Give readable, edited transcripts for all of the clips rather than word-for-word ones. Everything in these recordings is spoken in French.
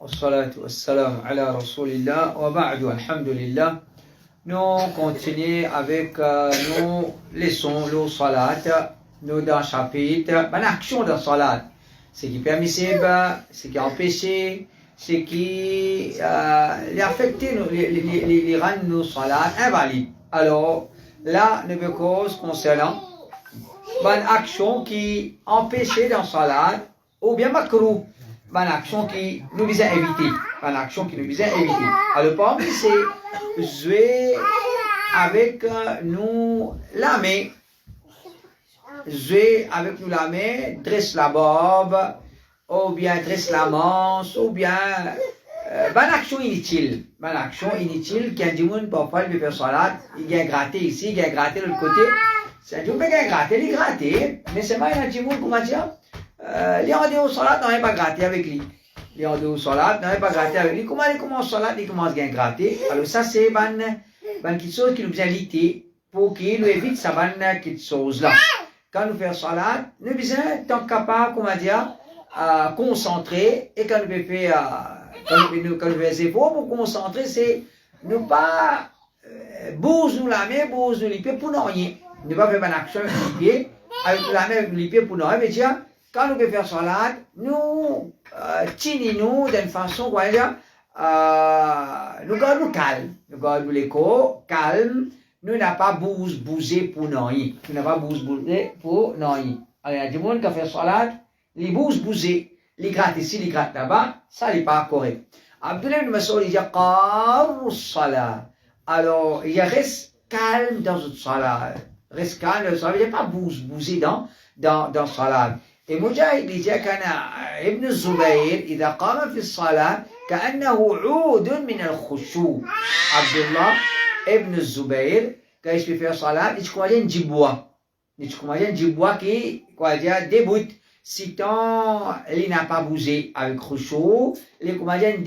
Wassalatu wassalam ala rasulillah wa ba'du alhamdulillah. Nous continuons avec nos leçons, nos salat, nos dans chapitre, une action dans salat. Ce qui est permissible, ce qui est empêché, ce qui les affecté, les rend nos salat invalides. Alors, là, nous avons cause concernant une action qui empêchait dans salat ou bien makruh. Une action qui nous visait éviter. Une action qui nous visait éviter. Alors, parmi c'est jouer avec nous la main. Jouer avec nous la main, dresse la barbe, ou bien dresse la manche, ou bien une action inutile. Une action inutile qui a dit parfois il veut faire salade, il vient gratter ici, il vient gratter de l'autre côté. C'est un peu gratter, il gratter, mais c'est pas un petit mot, comment dire? Les rendez au salade n'ont pas gratté avec lui. Les rendez au salade n'ont pas gratté avec lui. Comment il commence salade, il commence à gratter. Alors ça c'est une chose qui nous a lité pour qu'il nous évite ça cette chose là. Quand nous faisons salade, nous besoin tant capable, comment dire, concentrer et quand nous faisons quand nous faisons efforts pour concentrer, c'est ne pas bouger nous la main, bouger nous les pieds pour rien. Ne pas faire une action avec les pieds, avec la main avec les pieds pour rien. Mais tiens, quand nous faisons salade, nous tenons d'une façon, comment dire, nous gardons calme, nous gardons l'écho calme. Nous n'avons pas bougé pour rien. Nous n'avons pas bougé pour rien. Alors, il y a des gens qui font salade, les bouger, les gratte ici, les gratte là-bas, ça n'est pas correct. Abdullah ibn Mas'ud dit qarru salat. Alors, il y a reste calme dans une salade. Reste calme, ça veut dire pas bouger dans salade. Et Mujahid dit qu'Ibn ابن الزبير إذا قام في الصلاة كأنه عود من الخشوع. Abdullah Ibn Zubayr, quand il fait faire salat, il croit un djiboua. Il croit un djiboua qui, quoi dire, débute. Si tant, il n'a pas bougé avec khushu, il croit un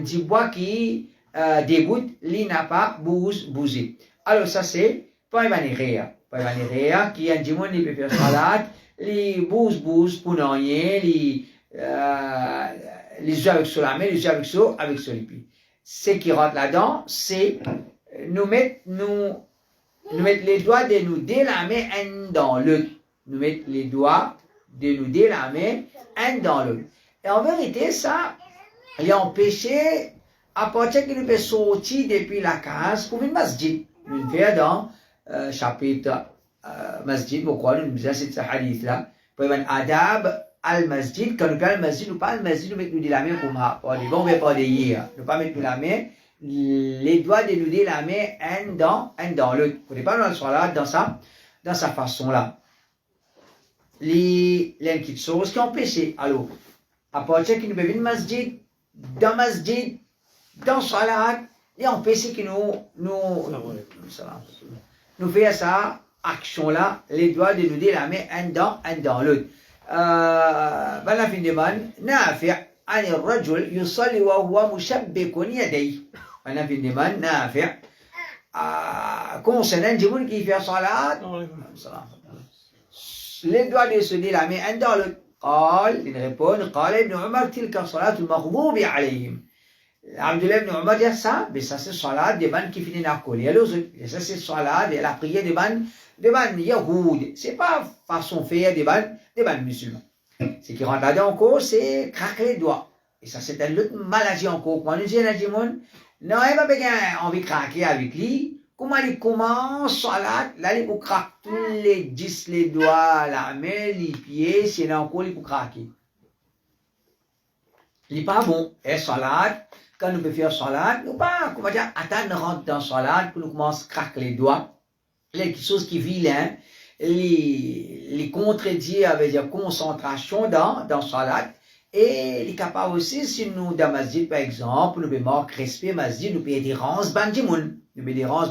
djiboua qui débute, il n'a pas bougé. Alors ça c'est, pas une manière. Pas une manière, qui un djimoun, il peut faire salat, il bouge pour rien, il joue avec sur la main, il joue avec sur les pieds. Ce qui rentre là-dedans, c'est nous mettre les doigts de nous dé la main un dans l'autre. Nous mettre les doigts de nous dé la main un dans l'autre. Et en vérité, ça, il a empêché, à partir qu'il peut sortir depuis la case pour une masjid. Nous faisons dans chapitre masjid, pourquoi nous faisons ce hadith-là. Pour un adab al-masjid, quand nous parlons masjid, nous parlons masjid, nous mettons la main comme ça. On ne va pas dire, nous pas mettre la main. Les doigts dénouder la main un dans l'autre. Vous ne pouvez pas dans le salat dans sa façon-là. Les petites choses qui ont péché. Alors, à partir qu'il nous besoin de masjid, dans salat, et on péché que nous fait ça, action-là, les doigts dénouder la main un dans l'autre. Voilà, finalement, Nafi' عن الرجل يصلي وهو مشبك يديه. أنا في النمان نافع concernant un djimoun qui fait salat, les doigts de se dire la main un dans l'autre. قال, il répond, قال ابن عمر تلك صلاة المغضوب عليهم. Abdullah ibn Umar dit ça, mais ça c'est salat des bannes qui finissent à coller. Alors, ça c'est salat de la prière des bannes yahoud. C'est pas façon de faire des bannes musulmans. Ce qui rentre là-dedans encore, c'est craquer les doigts. Et ça, c'est une autre maladie encore. Quand nous disons à Jimon, non, il va bien envie de craquer avec lui. Comment il commence, salat, là, il peut craquer tous les 10 les doigts, la main, les pieds, c'est là encore, il peut craquer. Il n'est pas bon. Et salat, quand nous pouvons faire salat, nous pas, comment dire, attendre rentrer dans salat, pour nous commencer à craquer les doigts. Il y a quelque chose qui est vilain. Les contredire avec la concentration dans salat et les capables aussi si nous dans masjid par exemple nous pouvons respect masjid nous pouvons dire range bandimoun nous pouvons dire range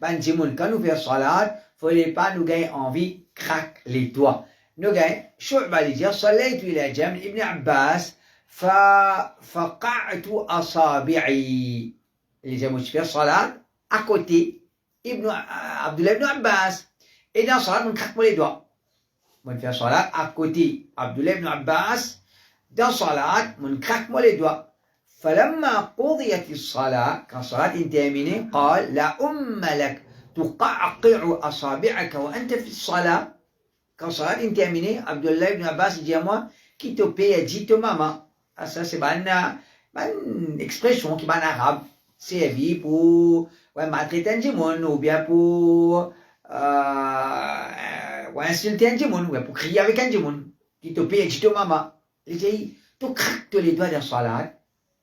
bandimoun quand nous faisons salat faut pas nous gagner envie craque les doigts nous gagnons Shu'ba dit صليت إلى جنب ابن عباس ففقعت أصابعي les gens qui font salat à côté Abdullah ibn Abbas. Et dans salat, on craque les doigts. On fait salat à côté Abdullah ibn Abbas. Dans salat, on craque les doigts. فلما قضيت الصلاة quand الصلاة est terminée قال لا أم لك تقعقع أصابعك وأنت في الصلاة quand الصلاة est terminée Abdullah ibn Abbas dit à moi qui te paye dit to maman ça c'est une expression qui est en arabe servi pour maltraiter un dimon ou bien pour insulter un dimon ou bien pour crier avec un dimon qui te paye dit to maman il dit tu craques les doigts dans salat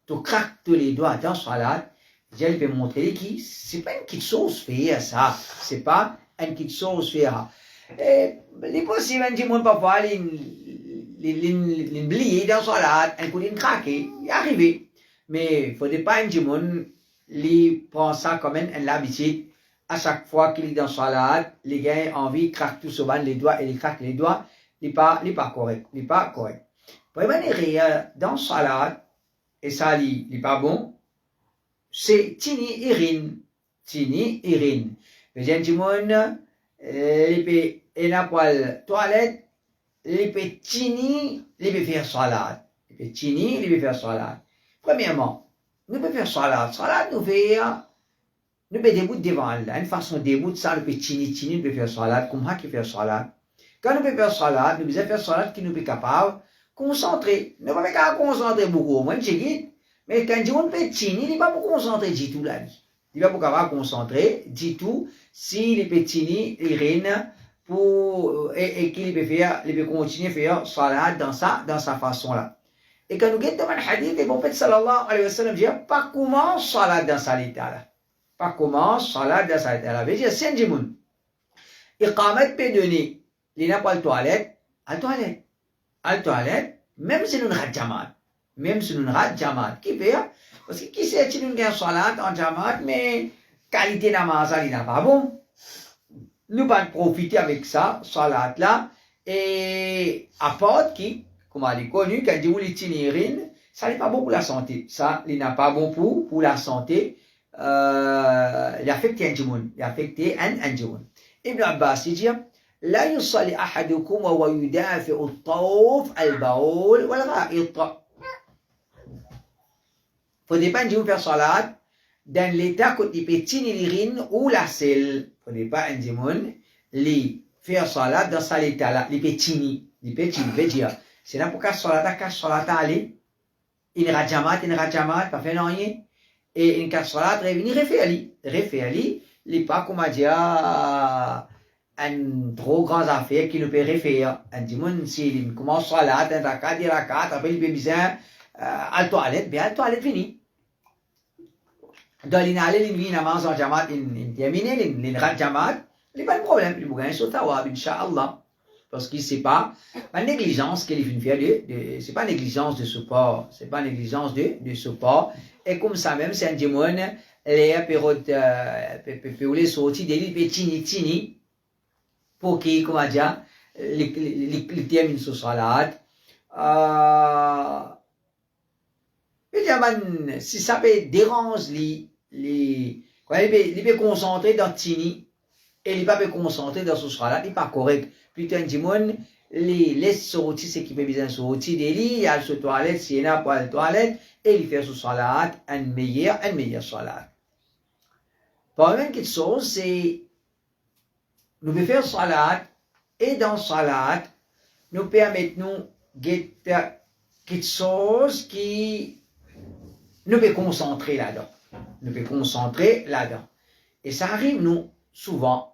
tu craques les doigts dans salat je vais montrer qui c'est pas une petite chose faire ça c'est pas une petite chose faire les possibles un dimon parfois l'oublier dans salat un coup d'une craquer il est arrivé mais il faudrait pas un dimon il prend ça comme une habitude à chaque fois qu'il est dans salat les gars ont envie craquer tout souvent les doigts et il craque les doigts il n'est pas correct pour revenir dans salat et ça il n'est pas bon c'est tini irin mais j'ai un dimon il peut aller pour la toilette il peut tini il peut faire salat premièrement nous pouvons faire salat nous peut debout devant Allah une façon debout ça nous peut tini nous peut faire salat comme ça qui fait salat quand nous peut faire salat nous besoin faire salat qui nous est capable concentrer nous pas capable concentrer beaucoup moins j'ai mais quand on peut tini il pas pour concentrer du tout là il va pas capable concentrer du tout si les petits il règne pour et qu'il peut faire il peut continuer à faire salat dans sa façon là et quand nous guettons dans le hadith le prophète sallallahu alayhi wa sallam dit pas comment salat dans sa état là veut dire c'est un djimoun iqamat peut donner il n'a pas le toilette à toilette même si nous ne rate jamaat qui fait parce que qui sait si nous gagne salat en jamaat mais qualité namaz il n'a pas bon nous allons profiter avec ça salat là et apporte qui comme on a connu quand dit l'itinéraire ça n'est pas bon pour la santé ça il n'a pas bon pour la santé il affecte un djimoun Ibn Abbas dit لا يصلي أحدكم وهو يدافع الطوف البول والغائط faudrait pas un faire salat dans l'état que il peut tenir l'urine ou la selle faudrait pas un djimoun li faire salat dans cet état là il peut tenir veut dire c'est là pour qu'à salat aller il rajamat pas faire rien et une cas salat revenir refaire il pas comment dire un trop grand affaire qui nous peut refaire un djimoun s'il commence salat un rakat deux rakat après il peut besoin à la toilette bien à la toilette fini dans l'inhalé l'in namaz en jamaat in terminé l'in rat jamaat il pas de problème il bougain sur tawab inchallah parce qu'il c'est pas la négligence qu'il vient faire c'est pas négligence de support et comme ça même c'est un djimoun les période peut les sortir des livres tini pour qu'il comment dire les termine sur salat si ça peut déranger quand il peut concentrer dans tini et il peut concentrer dans ce salat il n'est pas correct plutôt un djimoun il laisse sortir ce qui peut bien sortir des lits il a sur toilette s'il n'a pas de toilette et il fait ce salat un meilleur salat par même quelque chose c'est nous pouvons faire salat et dans salat nous permettons quelque chose qui nous peut concentrer là-dedans et ça arrive nous souvent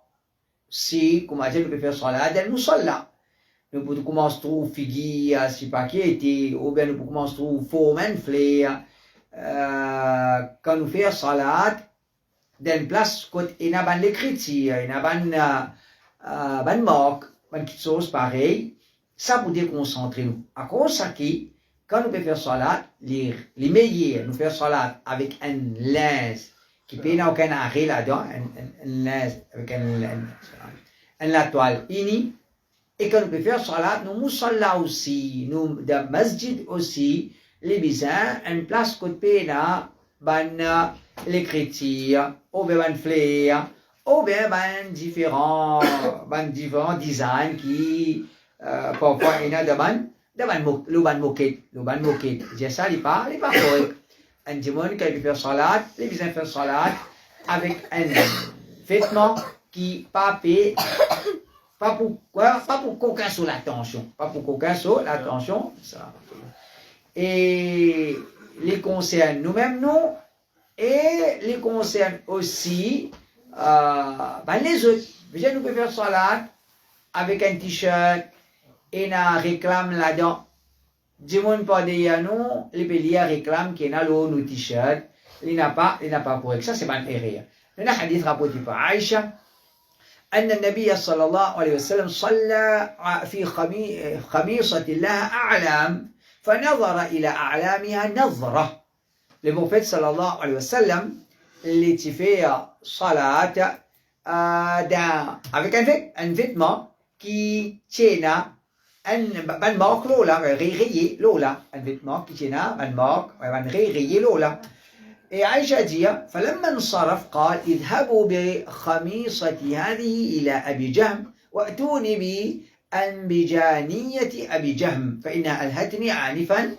si comment dire nous pouvons faire salat nous sommes là nous pouvons commencer à trouver figuier si pas qui était ou bien nous pouvons commencer à trouver formen flair quand nous faisons salat dans une place côté il y a ban l'écriture il y a ban marque quelque chose pareil ça pour déconcentrer nous à cause ça qui quand nous pouvons faire salat les meilleurs nous faire salat avec un linge qui peut n'a aucun arrêt là-dedans un linge avec la toile unie et quand nous pouvons faire salat nous musalla aussi nous dans masjid aussi les bizarres une place côté là ban l'écriture ou bien ban flair ou bien ban différents designs qui parfois il y a de ban moquette c'est ça il pas correct un dimanche qui peut faire salat, les besoin faire salat avec un vêtement qui pas fait, pas pour quoi, pas pour qu'aucun sur l'attention, pas pour qu'aucun sur l'attention, ça. Et les concerne nous-mêmes, nous, et les concerne aussi les autres. Déjà, nous pouvons faire salat avec un t-shirt et on réclame là-dedans. Du monde pas derrière nous, les pays réclament qu'il y a nos t-shirts. Il n'a pas pour ça, c'est pas une erreur. Il y a un hadith rapporté par Aïcha. أن النبي صلى الله عليه وسلم صلى في خميصة لها أعلام فنظر إلى أعلامها نظرة. Le prophète صلى الله عليه وسلم اللي fait salat avec un vêtement qui tient un marque lola, rayé lola, un vêtement qui tient un marque, un rayé lola. Et Aïcha dit, فلما انصرف قال اذهبوا بخميصتي هذه إلى أبي جهم وأتوني بأنبجانية أبي جهم فإنها ألهتني عنفا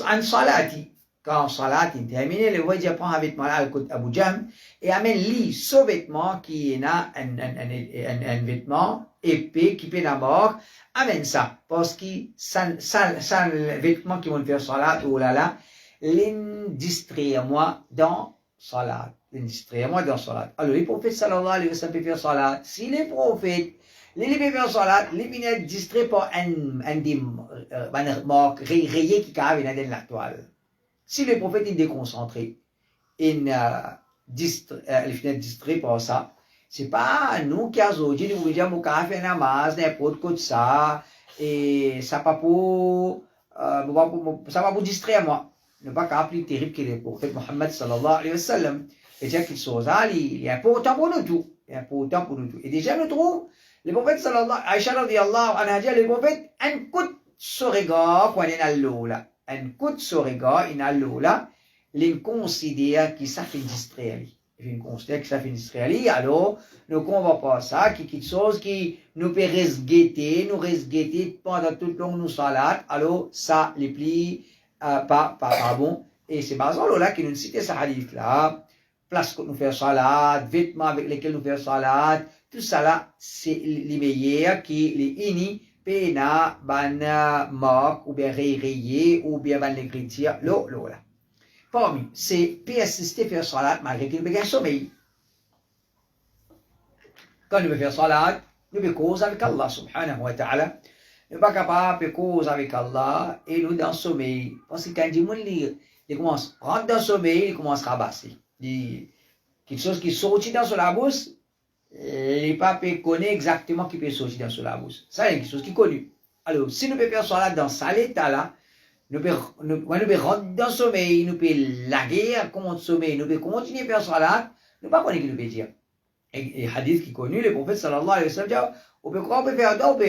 عن صلاتي. Quand salat est terminé, le voyage prend un vêtement à côté Abu Jahm et amène lui ce vêtement qui est un vêtement épais qui peut la mort, amène ça parce que ça le vêtement qui vont faire salat, oh là là, l'indistrait-moi dans salat. L'indistrait-moi dans salat. Alors, les prophètes sallallahu alayhi wa sallam peuvent faire salat. Si les prophètes, les peuvent faire salat, les peuvent être distraits par un marque rayé qui carve dans la toile. Si le prophète est déconcentré, il est distrait par ça, c'est pas nous qui avons dit, nous disons, nous avons fait un namaz, n'importe quoi de ça, et ça pas pour distraire moi. Ne pas qu'à plus terrible que le prophète Mohammed sallallahu alayhi wa sallam. Et c'est quelque chose, il est important pour nous tout. Il est important pour nous tout. Et déjà, nous trouvons, le prophète sallallahu alayhi wa sallam, le prophète, un coup de ce regard, quand il est là, là. Un coup de ce regard, il est là, il considère que ça fait distraire. Il considère que ça fait distraire. Alors, nous ne voit pas ça, quelque chose qui nous peut resguetter, pendant tout le temps nous salat. Alors, ça, les plis, pas bon. Et c'est par exemple là qu'il nous cite ce hadith là. Place que nous faisons salat, vêtements avec lesquels nous faisons salat, tout ça là, c'est les meilleurs qui les ini. Pena, ban marque, ou bien rayé, ou bien ban l'écriture, là. Parmi, c'est persister faire salat malgré qu'il y ait un sommeil. Quand nous faisons salat, nous faisons cause avec Allah subhanahu wa ta'ala. Nous ne sommes pas capables de cause avec Allah et nous dans le sommeil. Parce que quand il commence à rentrer dans le sommeil, il commence à rabasser. Quelque chose qui sortit dans la bouche, les papes connaissent exactement qui peut sortir dans la bouche. Ça, c'est quelque chose qui est connu. Alors, si nous pouvons faire cela dans cet état-là, nous pouvons rentrer dans le sommeil, nous pouvons laguer contre le sommeil, nous pouvons continuer à faire cela, nous ne pouvons pas connaître ce qu'il nous peut dire. Et hadith qui est connu, le prophète sallallahu alayhi wa sallam dit, on peut croire, on peut faire d'autres,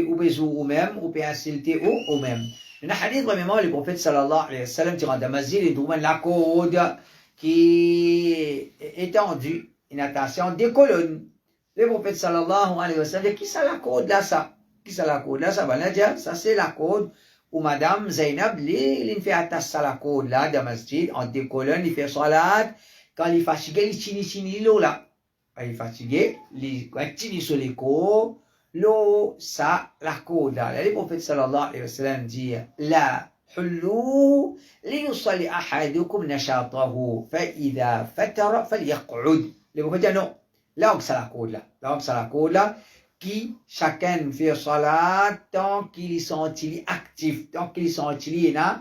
on peut jouer au même, on peut insulter au même. Dans le hadith, premièrement, le prophète sallallahu alayhi wa sallam, tirant de Mazil, il trouve la corde qui est étendue, une attention des colonnes. Le prophète sallallahu alayhi wa sallam dit, qui ça la corde là, ça? Qui ça la corde là, ça va là dire, ça c'est la corde où madame Zainab, il fait attacher à la corde là, dans le masjid, en deux colonnes, il fait salat, quand il est fatigué, il chini l'eau là. Quand il est fatigué, il chini sur les côtes, l'eau, ça, la corde là. Le prophète sallallahu alayhi wa sallam dit, la حلوه ليصلي أحدكم نشاطه فإذا فتر فليقعد. Le prophète dit non. Là, c'est la corde là. Là, c'est la corde là. Qui chacun fait salat tant qu'il est senti actif, tant qu'il est senti la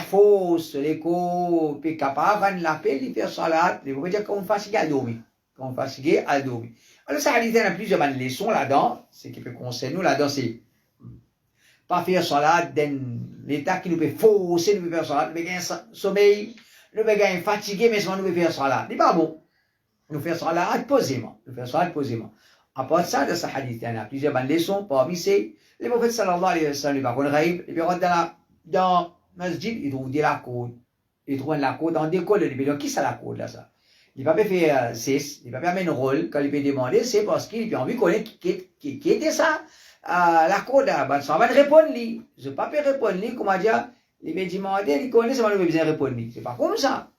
force, l'écho, puis capable de l'appeler, il fait salat. Le prophète dit qu'on fatigue à dormir. Qu'on fatigue à dormir. Alors, ça il y a plusieurs leçons là-dedans. Ce qui peut concerner nous là-dedans, c'est pas faire salat dans l'état qui nous peut forcer, nous peut faire salat, nous peut gagner sommeil, nous peut gagner fatigué, mais nous peut faire salat. C'est pas bon. Nous faire salat posément. Nous faire salat posément. À part de ça, dans ce hadith, il y en a plusieurs bonnes leçons. Parmi ces, le prophète sallallahu alayhi wa sallam, il va prendre raïb, il va rentrer dans le masjid, il trouve de la côte. Il trouve la côte dans des colonnes. Il va dire, qui c'est la côte là, ça? Il ne va pas faire 6, il ne va pas faire un rôle. Quand il peut demander, c'est parce qu'il a envie de connaître qui était ça. La côte, ça va répondre, lui. Je ne vais pas répondre, lui, comment dire, il va demander, il connaît, ça va nous besoin de répondre. C'est pas comme ça.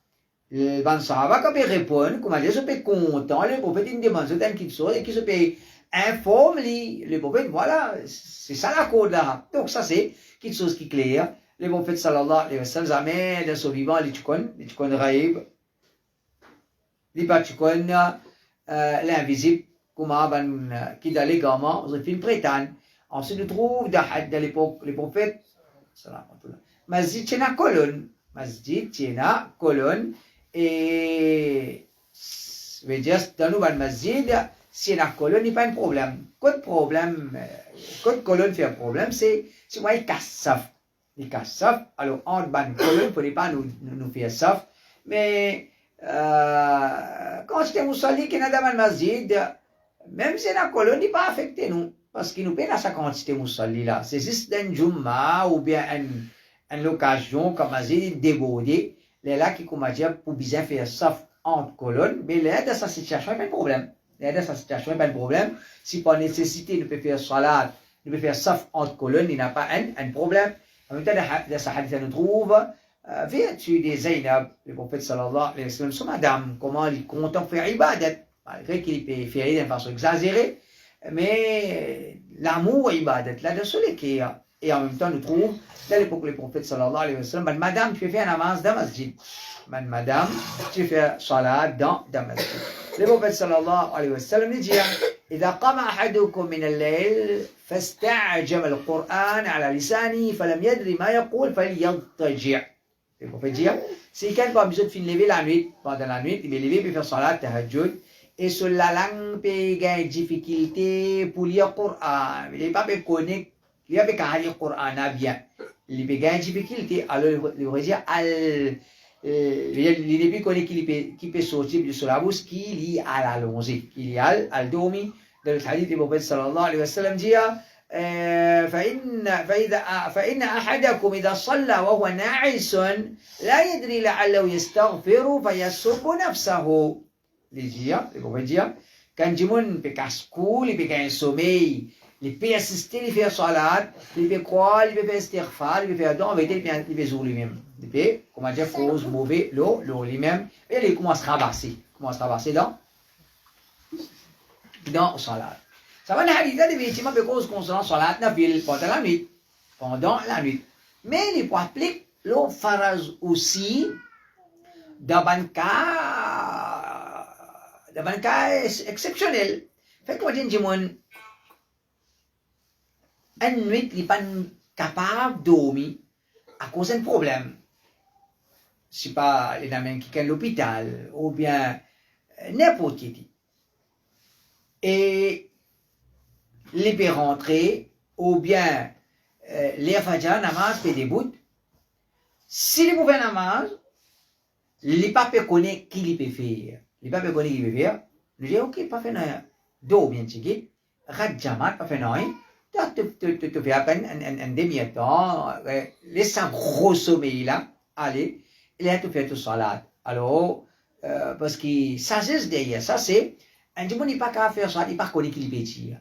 Le ban sahaba, quand il répond, comment dire, se peut content, le prophète, il demande quelque chose, et qui se peut informe, le prophète, voilà, c'est ça la code là. Donc ça, c'est quelque chose qui est clair. Le prophète, sallallahu alayhi wa sallam, jamais, dans son vivant, les tukon raïb, les batukon, l'invisible, comment, qui dans les gamins, ils fait une prétane. Ensuite, nous trouvons, dans l'époque, les prophètes, masjid, c'est une colonne. Masjid, c'est une colonne. Et, je veux dire, dans le masjid, si une colonne, il n'y a pas de problème. Quand colonne fait un problème, c'est moi, il casse ça. Il casse ça. Alors, entre ban colonne, il ne faut pas nous faire ça. Mais, quand j'étais musulman, qui n'a pas de masjid, même si la colonne n'est pas affectée, nous. Parce qu'il nous paye la sa quantité musulman là. C'est juste un jumma ou bien une occasion, comme masjid, débordé. Là qui commence pour bien faire ça entre colonnes, mais là, dans sa situation, il n'y a pas de problème. Là, dans sa situation, il n'y a pas de problème. Si par nécessité, nous pouvons faire salat, nous pouvons faire ça entre colonnes, il n'y a pas un problème. En même temps, dans sa hadith, nous trouve vertu des Zainab, le prophète sallallahu alayhi wa sallam, son madame, comment il compte faire ibadat, malgré qu'il peut faire d'une façon exagérée, mais l'amour ibadat, là, de ce qui est. Et en même temps, nous trouvons, dans l'époque du prophète sallallahu alayhi wa sallam, madame, tu peux faire namaz dans masjid. Madame, tu peux faire salat dans masjid. Le prophète sallallahu alayhi wa sallam dit, إذا قام أحدكم من الليل فاستعجم القرآن على لسانه فلم يدري ما يقول فليضطجع. Le prophète dit, si quelqu'un n'a pas besoin de finir lever la nuit, pendant la nuit, il va lever pour faire salat, tahajjud, et sur la langue, il y a une difficulté pour lire le Coran. Il n'est pas connecté. Il y a le Coran bien. Il y a une difficulté. Alors, il va dire, il n'est pas qui peut sortir de la bouche, qui lit à la longe, qui lit à dormir. Dans le hadith du prophète sallallahu alayhi wa sallam dit, فإن أحدكم إذا صلى وهو ناعس لا يدري لعله يستغفر فيسب نفسه. Le prophète dit, quand Jimoun peut casse-cou, il peut gagner un sommeil, il peut assister, il fait salat, il peut croire, il peut faire istighfar, il peut faire don, il peut jouer lui-même. Il peut, comment dire, cause mauvais, l'eau lui-même, et il commence à rabasser dans salat. Ça va, la hadith, effectivement, cause concernant salat, pendant la nuit. Mais il peut appliquer l'eau faraz aussi dans un cas exceptionnel. Fait qu'on dit, Jimoun, une nuit, il n'est pas capable de dormir à cause d'un problème. Je ne sais pas, les dames qui sont à l'hôpital, ou bien n'importe qui. Et les peut rentrer, ou bien les fajr, namaz, peut débout. Si les pouvez namaz, les papes connaissent qui les peut faire. Les papes connaissent qui les peut faire. Nous disons, ok, pas fait rien. Do bien tchiki, radjamat, pas fait rien. Tu fais à peine un demi-temps, laisse un gros sommeil là, allez, et là tu fais tout salat. Alors, parce que ça c'est derrière, ça c'est, un jour il n'est pas capable de faire salat, il n'est pas connu qu'il peut dire.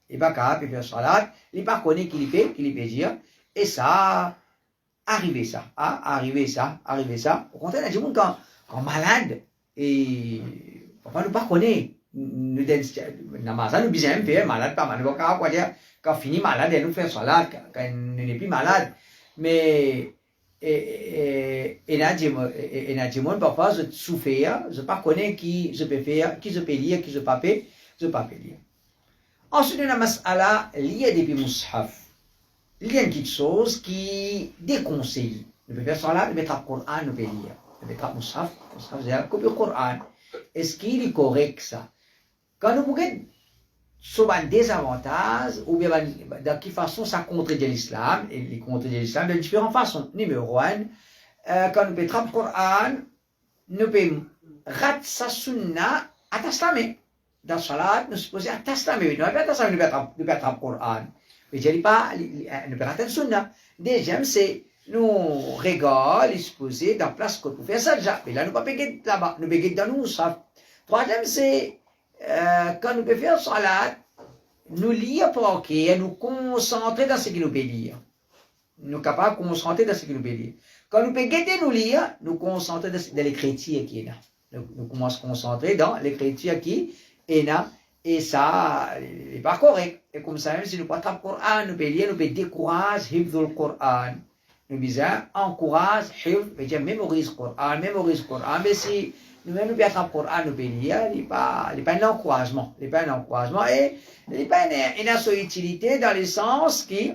Il n'est pas capable de faire salat, il n'est pas connu qu'il peut dire, et ça, arrivé ça. Au contraire, un jour quand malade, et papa nous pas connaît. Nous namazan nous besoin faire malade pas malade quoi dire quand fini malade nous faire salat quand n'est plus malade mais et n'a parfois je souffrir je pas connais qui je peux faire qui je peux lire qui je pas peux lire. Ensuite une mas'ala liée depuis mushaf il y a une petite chose qui déconseille nous peut faire salat nous mettre le Coran nous peut lire nous mettre mushaf c'est la copie du Coran. Est-ce qu'il est correct ça? Quand nous regardons sur un désavantage, ou bien de quelle façon ça contredit l'islam, et il contredit l'islam de différentes façons. Numéro 1, quand nous pétrons le Coran, nous pouvons rater sa sunna à taslamé. Dans le salat, nous supposons à taslamé. Nous pétrons le Coran. Mais je ne dis pas, nous pétrons la sunna. Deuxième, c'est nous rigolons, supposons dans la place qu'on peut faire ça déjà. Mais là, nous ne pouvons pas là-bas, nous pouvons dans nous. Troisième, c'est quand nous pouvons faire salat, nous lire pour nous concentrer dans ce qu'il nous peut lire. nous capables de concentrer dans ce que nous pouvons lire. Quand nous pouvons guetter nous lire, nous concentrer dans l'écriture qui est là. Nous commençons à concentrer dans l'écriture qui est là. Et ça, n'est pas correct. Et comme ça, même si nous ne parlons pas le Coran, nous pouvons lire, nous pouvons décourager le Coran. Nous disons, encourage, mémorise le Coran. Mais si nous-mêmes nous pouvons le Coran, nous pouvons lire, il n'y a pas un encouragement. Il n'y a pas un encouragement. Et il n'y a pas une utilité dans le sens qui,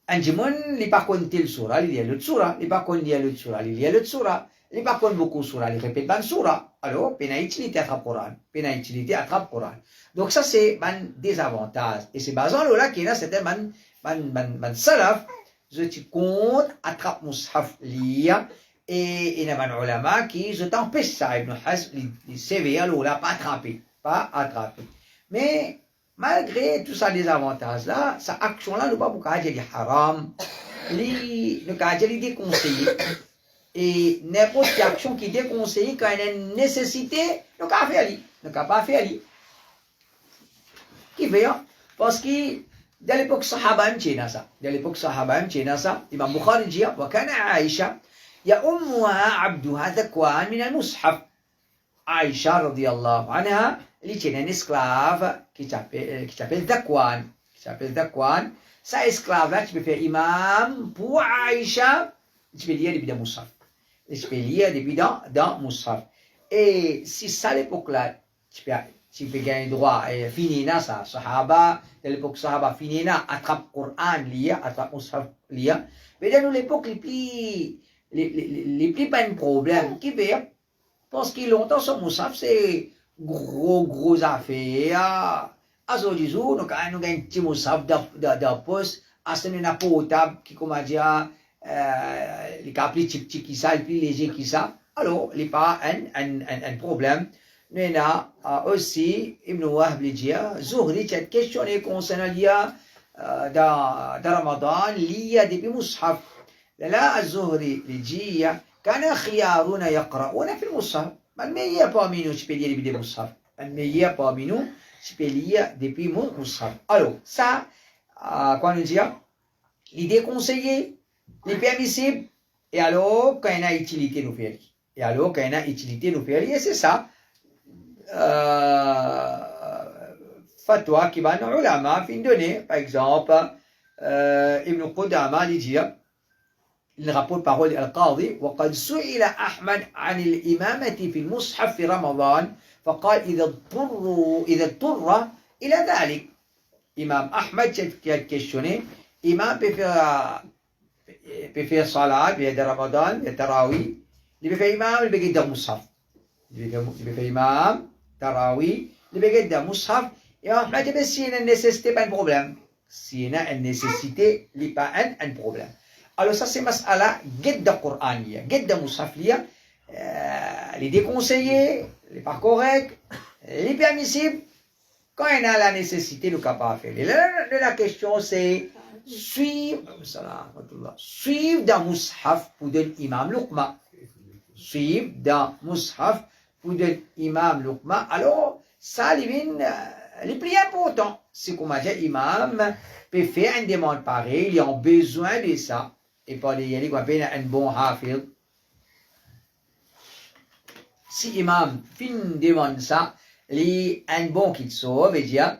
un jimoun, il n'y a pas qu'on tel surah, il y a l'autre surah. Il n'y a pas qu'on lit l'autre surah, il y a l'autre surah. Il n'y a pas qu'on beaucoup surah, il répète dans le surah. Alors, il y a une utilité à le Coran. Il y a une utilité à le Coran. Donc ça, c'est un désavantage. Et c'est basant là qu'il y a c'était un salaf. Je te compte, attrape Mus'haf lire, et il y a un ulama qui, je t'empêche ça, Ibn Hazm, il sévère, là, pas attraper. Mais, malgré tout ça, les avantages là, sa action là, nous pas beaucoup dire haram, nous pas dire déconseillé. Et n'importe quelle action qui est déconseillée, quand il y a une nécessité, nous pas faire lui. Nous pas faire lui. Qui fait, parce que, dans l'époque sahaba ça. Dans l'époque sahaba ça. Imam Bukhari dit, وكان عائشة يأمها عبدها ذكوان من المصحف. Aïcha radiallahu anha, elle tient un esclave qui s'appelle Dhakwan. Ça esclave là, tu peux faire imam pour Aïcha, tu peux lire depuis dans Mus'haf. Tu peux lire depuis dans Mus'haf. Et si ça à l'époque là, tu peux gagner droit et finir ça, Sahaba, de l'époque Sahaba, finir, attrape Coran, lire, attrape Mus'haf, lire. Mais dans l'époque, les plus pas un problème, qui fait, parce que longtemps, ce Mus'haf, c'est gros affaire. À ce jour, nous avons un petit Mus'haf de poste, à ce moment-là, potable, qui, comment dire, les cas plus petits qui ça, plus léger qui ça. Alors, il n'y a pas un problème. Mais là, aussi, Ibn Wahb dit, Zuhri, cette question est concernée dans Ramadan, il y a des Mus'haf. Là, Zuhri dit, كان خيارنا يقرؤون في المصحف. المية parmi nous, tu peux lire depuis des mushaf. المية parmi nous, tu peux lire depuis mon mushaf. Alors, ça, quoi nous dire? L'idée conseillée, les permissibles, et alors, quand il y a utilité, nous faire. Et c'est ça. Fatwa qui va nous ulama, fin donner, par exemple, Ibn Qudama, il dit, il rapporte parole al-Qadi وقد سئل أحمد عن الإمامة في المصحف في رمضان فقال إذا اضطر إلى ذلك. Imam Ahmed qui a questionné, Imam peut faire salat, peut faire Ramadan, peut faire Tarawih, il peut faire Imam, il peut faire Mus'haf. Il peut faire Imam, Tarawih, il peut faire Mus'haf. Et Ahmed dit, s'il y a une nécessité, pas un problème. S'il y a une nécessité, il n'y a pas un problème. Alors ça c'est mas'ala guide de Qur'aniya, guide de Mus'hafliya, les déconseillés, les pas corrects, les permissibles, quand il y a la nécessité, nous ne pouvons pas faire. La question c'est suivre dans Mus'haf pour donner imam Luqma. Suivre dans Mus'haf pour donner imam Luqma. Alors ça les plus important, c'est comment dire imam peut faire une demande pareille, ils ont besoin de ça. Et pas les yali qu'on appelle un bon hafid. Si imam fin demande ça, un bon qui sauve, et dire,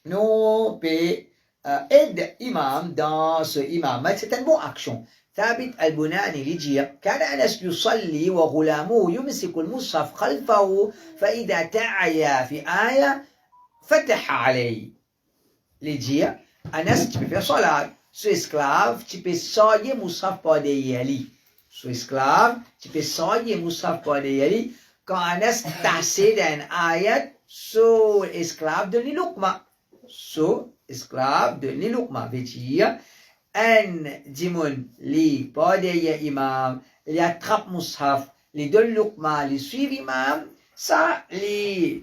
nous peut aider imam dans ce imam. C'est une bonne action. ثابت البناني لجي كان أنس يصلي وغلامه يمسك المصحف خلفه فإذا تعيا في آية فتح عليه. لجي أنس في صلاة. Ce esclave, tu peux sailler Mus'haf par derrière lui. Ce esclave, tu peux sailler Mus'haf par derrière lui. Quand Anas tassé d'un ayat, ce esclave de l'Iluqma. Ce esclave de l'Iluqma. Veut dire, un dimoun, li par derrière imam, li attrape Mus'haf, li donne l'Iluqma, li suit imam, ça, li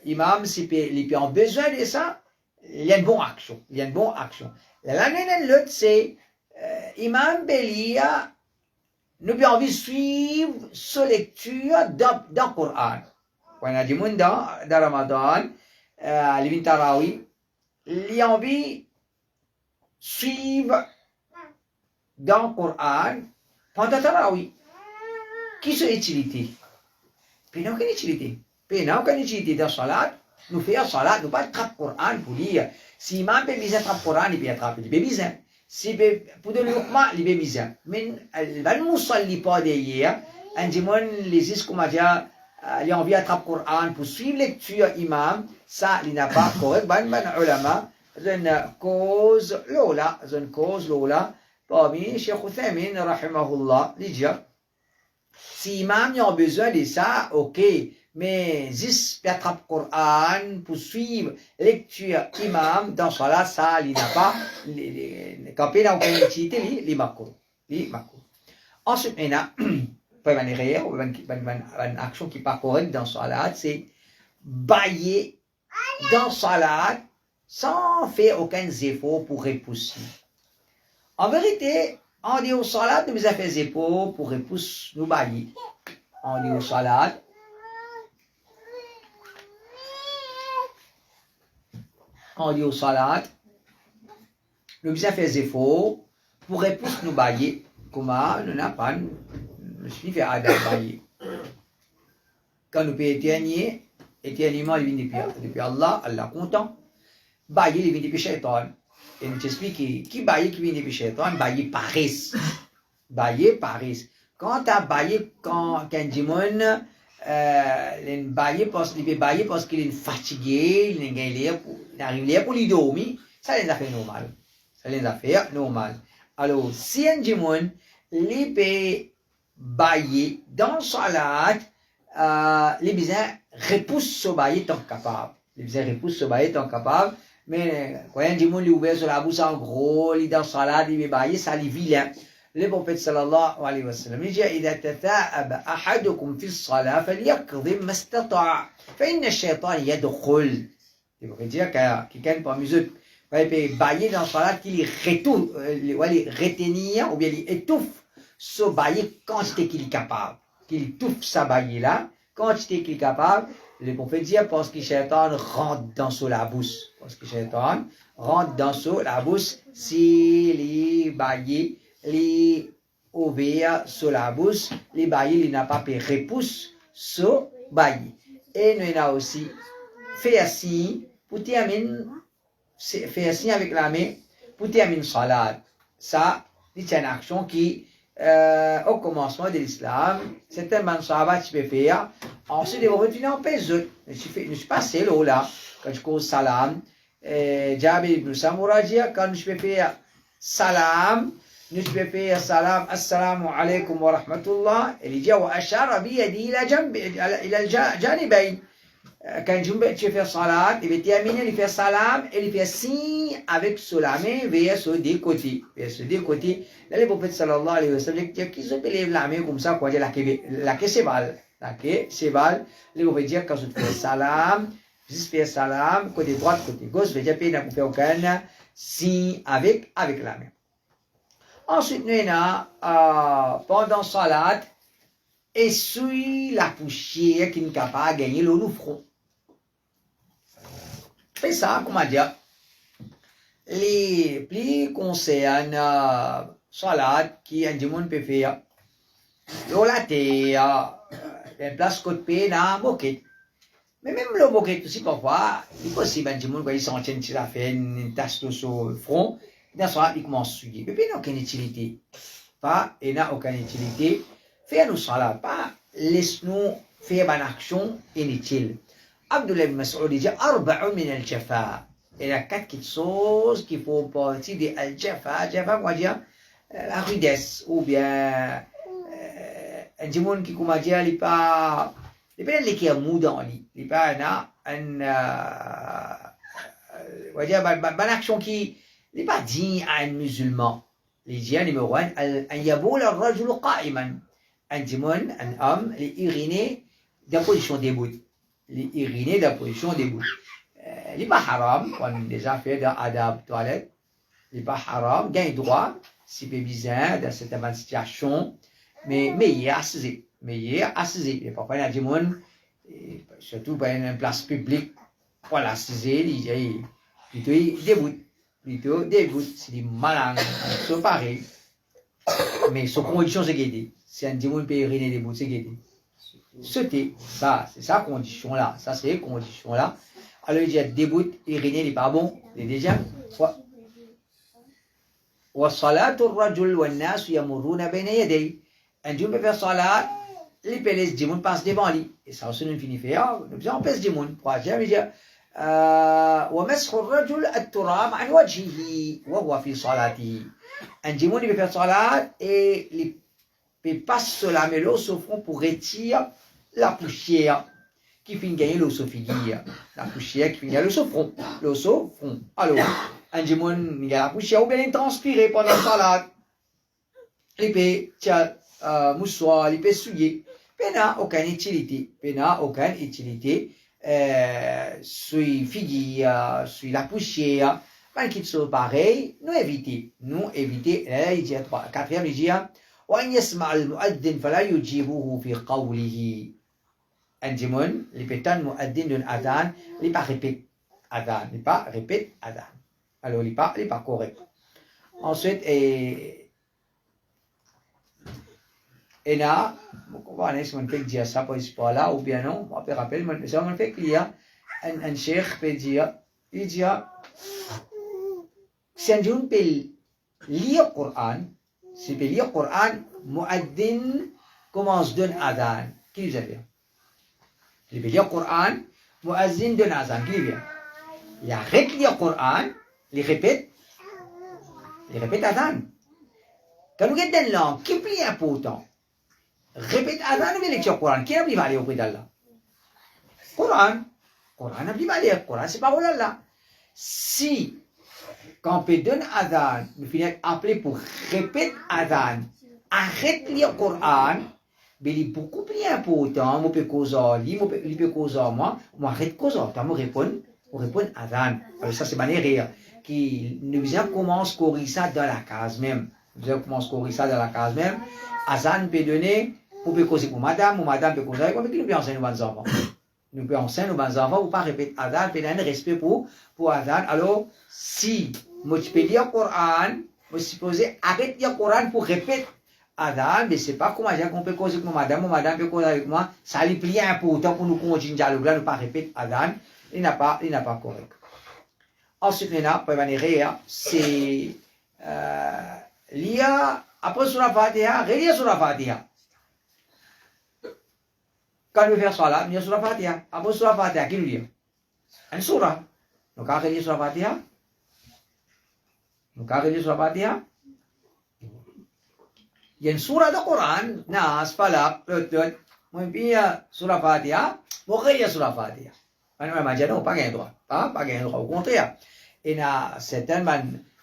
imam, si il a besoin de ça, il y a une bonne action. L'autre, c'est Imam Belia, nous avons envie de suivre sa lecture dans le Coran. Quand on a dit dans Ramadan, les Tarawih, il y a envie suivre dans le Coran pendant Tarawih. Qui sont utilité? Puis il n'y a aucune utilité. Puis il n'y a aucune utilité dans le salat. Nous faisons salat, nous pas attraper le Coran pour lire. Si l'imam peut bien attraper le Coran, il peut attraper, il peut bien. Si pour donner le Coran, il peut bien. Mais le musalli pas derrière, un dimanche, les is, comment dire, il a envie d'attraper le Coran pour suivre la lecture imam, ça, il n'a pas correct. Ben ulama, une cause lola, parmi Cheikh Uthaymin, rahimahullah, il dit, si imam a besoin de ça, ok, mais zis peut attraper le Coran pour suivre lecture imam dans salat, ça, il n'a pas, quand il n'a aucune utilité, il makro. Ensuite, il y a une action qui n'est pas correcte dans salat, c'est bailler dans salat sans faire aucun effort pour repousser. En vérité, on dit au salat, nous avons fait des efforts pour repousser, nous bailler. On dit au salat, nous avons fait des efforts pour repousser, nous bailler. Comment nous n'avons pas, nous suivons à bailler. Quand nous pouvons éternuement, il vient depuis Allah, Allah content. Bailler, il vient depuis Shaitan. Et nous t'expliquons, qui bailler qui vient depuis Shaitan, bailler Paris. Quand tu as baillé, quand un démon, il bailler parce qu'il est fatigué, il arrive pour lui dormir, ça les affaires normales. Alors, si un démon, il peut bailler dans le salat, les besoins repoussent ce bail tant capable. Mais quand un démon lui ouvert sur la bouche en gros, il dans le salat, il veut bailler, ça lui vilain. Le prophète sallallahu alayhi wa sallam, il dit, إذا تثاءب أحدكم في الصلاة فليقضي ما استطاع فإن الشيطان يدخل. Il veut dire que quelqu'un parmi eux, il peut bailler dans le salat, qu'il retenir ou bien il étouffe ce bailler quantité qu'il est capable. Qu'il étouffe sa bailler là, quantité qu'il est capable. Le prophète dit parce que Shaitan rentre dans la bouche. Si les baillés, les ouverts sur la bouche, les baillés, il n'a pas pu repousser ce baillé. Et nous avons aussi fait ainsi pour terminer, avec la main pour terminer salat. Ça, c'est une action qui, au commencement de l'islam, certains sahabats tu peux faire. Ensuite, ils vont retourner en paix. Je suis passé là, quand je cause salam. Jabir ibn Samura dit, quand je peux faire salam, assalamu alaikum wa rahmatullah. Il dit, wa ashara bi yadi ila janibayn. Quand tu fais faire salat, il va terminer, il fait salam, et il fait signe avec la main vers ce deux côtés. Là, le prophète sallallahu alayhi wa sallam dit qu'ils se lèvent la main comme ça, quoi, la que c'est val. Le prophète dit quand tu fais salam, juste faire salam, côté droit, côté gauche, je vais dire, il n'a pas fait aucun signe avec la main. Ensuite, nous avons, pendant salat, essuie la poussière qui n'est pas de gagner le front. Et ça, comment dire, les plis concernent salat qui un monde peut faire. La terre, une place côté dans moquette. Mais même le moquette aussi, parfois, il est possible un monde quand il s'en tient, il a fait une tache sur le front, dans salat, il commence à suivre. Mais il n'a aucune utilité. Fais-nous salat, pas laisse-nous faire une action inutile. Abdullah ibn Mas'ud dit arba'un min al-jafa. Il y a 4 choses qui font partie de al-jafa. Jafa, comment dire, la rudesse, ou bien un démon qui, comment dire, il n'est pas qui est mou dans lui. Il n'est pas une action qui n'est pas digne à un musulman. L'hygiène numéro 1, an yaboul al-rajul qa'iman. Un démon, un homme, il urine dans la position debout. Il n'est pas haram, on a déjà fait dans adab toilette. Il n'est pas haram, gagne droit, si c'est bizarre dans cette situation, mais il est assisé. Il n'est pas un démon, surtout dans une place publique, pour l'assiser, il est debout. plutôt début, c'est des malins, c'est pareil. Mais sa condition, c'est guédé. Si un démon peut uriner des bouts, c'est guédé. C'était ça, c'est sa condition là. Ça, c'est condition là. Alors, il dit à début, uriner, il n'est pas bon. Il est déjà. وصلاة الرجل والناس يمرون بين يديه. Un démon peut faire salat, les pélis démons passent devant lui. Et ça aussi, nous finit faire. Nous faisons pélis démons. Troisième, il dit ومسح الرجل التراب عن وجهه وهو في صلاته. Un démon, il peut faire salat et il peut passer la mélo sur front pour retirer la poussière qui finit gagner l'eau sur figure. La poussière qui finit gagner l'eau sur front. L'eau sur front. Alors, un démon, il y a la poussière ou bien il transpire pendant la salade. Il peut tirer moussoir, il peut souiller. Il n'a aucune utilité. Il n'a aucune utilité sur figure, sur la poussière. Mais qu'il soit pareil, nous éviter. Nous éviter. Là, il dit quatrième, il dit وأن يسمع المؤذن فلا يجيبه في قوله. Un démon, il peut être muaddin d'un adhan, il pas répète adhan, il pas répète adhan. Alors, il pas correct. Ensuite, et là, on va aller sur un fait dire ça pour ce là ou bien non, on peut rappeler, mais c'est un fait qu'il y a un cheikh peut dire, il dit, si un démon peut lire le Coran, s'il peut lire le Coran, muaddin commence d'un adhan. Qui vous a dit? Il peut lire le Coran, muaddin d'un adhan. Qui vient? Il arrête de lire le Coran, il répète adhan. Quand nous regardons une langue qui est plus important, répète adhan ou bien lecture Coran, qui n'a plus valeur auprès d'Allah? Coran n'a plus valeur. Coran, c'est parole d'Allah. Si, quand on peut donner adhan, nous finissons appeler pour répéter adhan, arrête de lire le Coran, mais il est beaucoup plus important. Moi, je peux causer lui, il peut causer moi arrête de causer. Moi, je réponds adhan. Alors, ça, c'est manière qui nous commence à courir ça dans la case même. Nous commence à courir ça dans la case même. Adhan peut donner, vous pouvez causer pour madame, ou madame peut causer avec moi, mais nous pouvons enseigner nos enfants. Nous pouvons enseigner nos enfants, ou pas répéter adhan, peut donner respect pour adhan. Alors, si moi, je peux lire le Coran, je suis supposé arrêter de lire le Coran pour répéter adhan, mais ce n'est pas comment dire qu'on peut causer avec madame, ou madame peut causer avec moi. Ça est plus important pour nous continuer le dialogue là, ne pas répéter adhan. Il n'a pas correct. Ensuite, pour venir, c'est lire après sur la Fatiha, relire sur la Fatiha. Quand nous faisons salat, nous sur la Fatiha. Après sur la Fatiha, qui nous lit? Une surah. Nous quand relire sur la Fatiha? Il y a une surah de Coran, Nas, Falaq, Lutut, moi puis sur la Fatiha, moi relire sur la Fatiha. Non, pas gain droit. Pas gain droit, au contraire. Il y a certains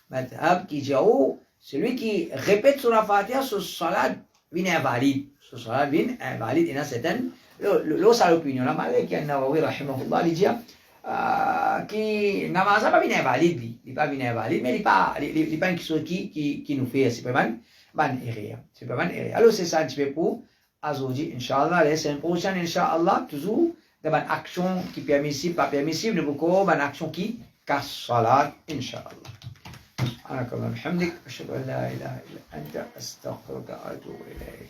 madhab qui disent, celui qui répète sur la Fatiha, ce salat vient invalide. Ce salat vient invalide. Il y a certains, l'autre l'opinion, la Malik al-Nawawi, rahimahullah, il dit, qui namaz pas vient invalide, il n'est pas vient invalide, mais il n'est pas une chose qui nous fait, c'est pas mal erreur. C'est pas mal erreur. Alors c'est ça un petit peu pour aujourd'hui, Inch'Allah, la semaine prochaine, Inch'Allah, toujours, dans une action qui est permissible, pas permissible, nous beaucoup, une action qui casse salat, Inch'Allah. سبحانك اللهم وبحمدك أشهد أن لا إله إلا أنت أستغفرك وأتوب إليك.